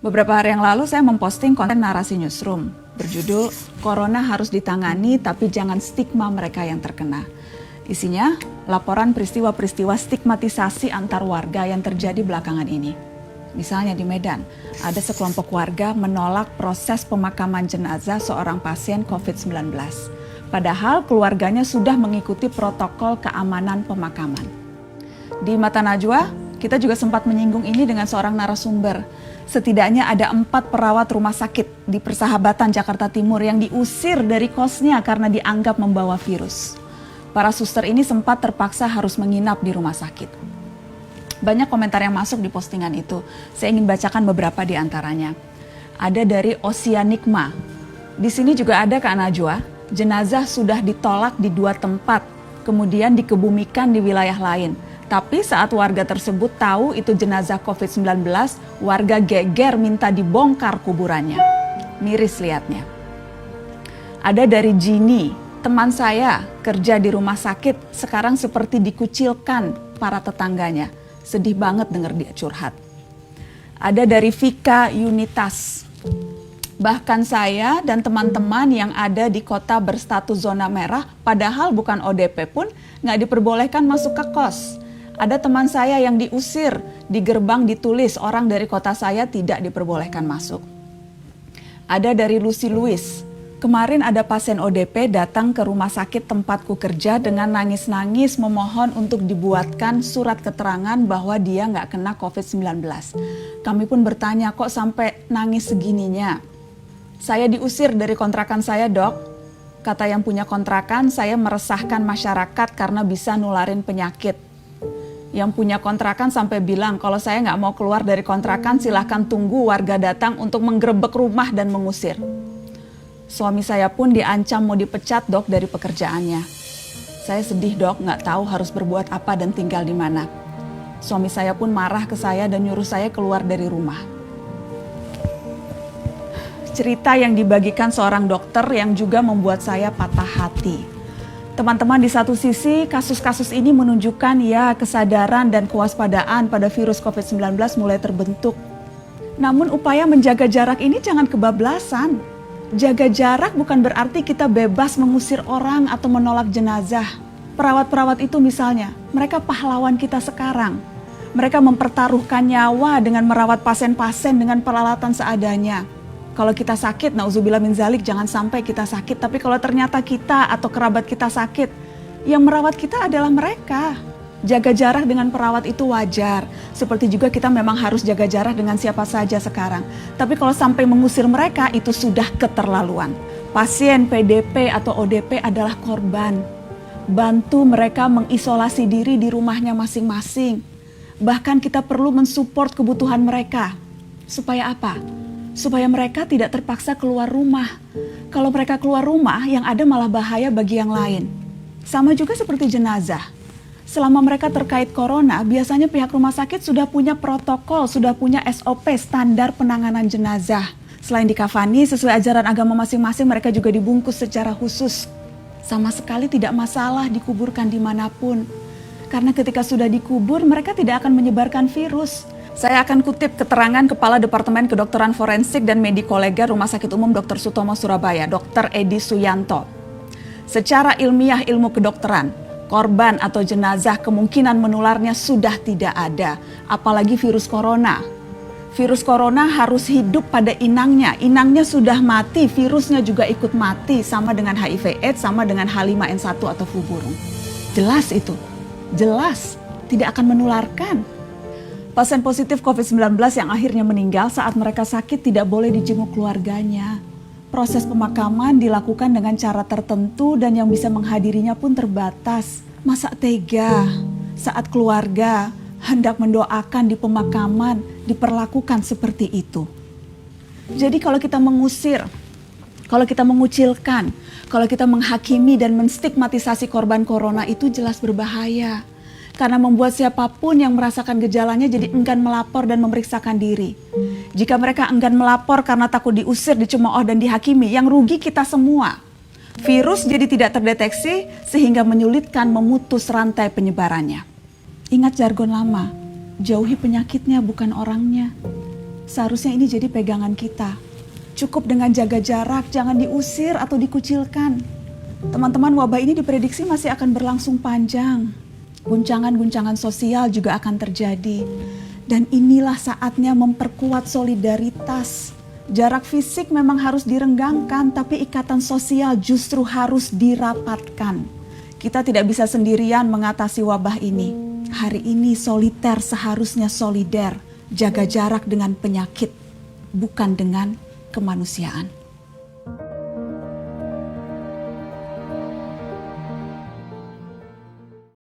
Beberapa hari yang lalu saya memposting konten narasi newsroom berjudul Corona harus ditangani tapi jangan stigma mereka yang terkena. Isinya laporan peristiwa-peristiwa stigmatisasi antar warga yang terjadi belakangan ini. Misalnya di Medan, ada sekelompok warga menolak proses pemakaman jenazah seorang pasien COVID-19. Padahal keluarganya sudah mengikuti protokol keamanan pemakaman. Di Mata Najwa, kita juga sempat menyinggung ini dengan seorang narasumber. Setidaknya ada 4 perawat rumah sakit di Persahabatan Jakarta Timur yang diusir dari kosnya karena dianggap membawa virus. Para suster ini sempat terpaksa harus menginap di rumah sakit. Banyak komentar yang masuk di postingan itu. Saya ingin bacakan beberapa di antaranya. Ada dari Osianikma. Di sini juga ada Kak Najwa. Jenazah sudah ditolak di 2 tempat, kemudian dikebumikan di wilayah lain. Tapi saat warga tersebut tahu itu jenazah COVID-19, warga geger minta dibongkar kuburannya. Miris lihatnya. Ada dari Jini, teman saya kerja di rumah sakit, sekarang seperti dikucilkan para tetangganya. Sedih banget dengar dia curhat. Ada dari Vika Unitas. Bahkan saya dan teman-teman yang ada di kota berstatus zona merah, padahal bukan ODP pun nggak diperbolehkan masuk ke kos. Ada teman saya yang diusir, di gerbang ditulis orang dari kota saya tidak diperbolehkan masuk. Ada dari Lucy Louis, kemarin ada pasien ODP datang ke rumah sakit tempatku kerja dengan nangis-nangis memohon untuk dibuatkan surat keterangan bahwa dia nggak kena COVID-19. Kami pun bertanya kok sampai nangis segininya. Saya diusir dari kontrakan saya, Dok. Kata yang punya kontrakan, saya meresahkan masyarakat karena bisa nularin penyakit. Yang punya kontrakan sampai bilang kalau saya nggak mau keluar dari kontrakan silahkan tunggu warga datang untuk menggerebek rumah dan mengusir. Suami saya pun diancam mau dipecat, Dok, dari pekerjaannya. Saya sedih, Dok, nggak tahu harus berbuat apa dan tinggal di mana. Suami saya pun marah ke saya dan nyuruh saya keluar dari rumah. Cerita yang dibagikan seorang dokter yang juga membuat saya patah hati. Teman-teman, di satu sisi kasus-kasus ini menunjukkan ya kesadaran dan kewaspadaan pada virus COVID-19 mulai terbentuk. Namun upaya menjaga jarak ini jangan kebablasan. Jaga jarak bukan berarti kita bebas mengusir orang atau menolak jenazah. Perawat-perawat itu misalnya, mereka pahlawan kita sekarang. Mereka mempertaruhkan nyawa dengan merawat pasien-pasien dengan peralatan seadanya. Kalau kita sakit, nauzubillah min zalik, jangan sampai kita sakit. Tapi kalau ternyata kita atau kerabat kita sakit, yang merawat kita adalah mereka. Jaga jarak dengan perawat itu wajar. Seperti juga kita memang harus jaga jarak dengan siapa saja sekarang. Tapi kalau sampai mengusir mereka, itu sudah keterlaluan. Pasien PDP atau ODP adalah korban. Bantu mereka mengisolasi diri di rumahnya masing-masing. Bahkan kita perlu mensupport kebutuhan mereka. Supaya apa? Supaya mereka tidak terpaksa keluar rumah. Kalau mereka keluar rumah, yang ada malah bahaya bagi yang lain. Sama juga seperti jenazah. Selama mereka terkait corona, biasanya pihak rumah sakit sudah punya protokol, sudah punya SOP, standar penanganan jenazah. Selain dikafani, sesuai ajaran agama masing-masing, mereka juga dibungkus secara khusus. Sama sekali tidak masalah dikuburkan dimanapun. Karena ketika sudah dikubur, mereka tidak akan menyebarkan virus. Saya akan kutip keterangan Kepala Departemen Kedokteran Forensik dan Medikolega Rumah Sakit Umum Dr. Sutomo Surabaya, Dr. Edi Suyanto. Secara ilmiah ilmu kedokteran, korban atau jenazah kemungkinan menularnya sudah tidak ada, apalagi virus corona. Virus corona harus hidup pada inangnya. Inangnya sudah mati, virusnya juga ikut mati, sama dengan HIV/AIDS, sama dengan H5N1 atau flu burung. Jelas itu, jelas tidak akan menularkan. Pasien positif COVID-19 yang akhirnya meninggal saat mereka sakit tidak boleh dijenguk keluarganya. Proses pemakaman dilakukan dengan cara tertentu dan yang bisa menghadirinya pun terbatas. Masa tega saat keluarga hendak mendoakan di pemakaman diperlakukan seperti itu. Jadi kalau kita mengusir, kalau kita mengucilkan, kalau kita menghakimi dan menstigmatisasi korban corona itu jelas berbahaya. Karena membuat siapapun yang merasakan gejalanya jadi enggan melapor dan memeriksakan diri. Jika mereka enggan melapor karena takut diusir, dicemooh dan dihakimi, yang rugi kita semua. Virus jadi tidak terdeteksi sehingga menyulitkan memutus rantai penyebarannya. Ingat jargon lama, jauhi penyakitnya bukan orangnya. Seharusnya ini jadi pegangan kita. Cukup dengan jaga jarak, jangan diusir atau dikucilkan. Teman-teman, wabah ini diprediksi masih akan berlangsung panjang. Guncangan-guncangan sosial juga akan terjadi. Dan inilah saatnya memperkuat solidaritas. Jarak fisik memang harus direnggangkan, tapi ikatan sosial justru harus dirapatkan. Kita tidak bisa sendirian mengatasi wabah ini. Hari ini soliter seharusnya solider. Jaga jarak dengan penyakit, bukan dengan kemanusiaan.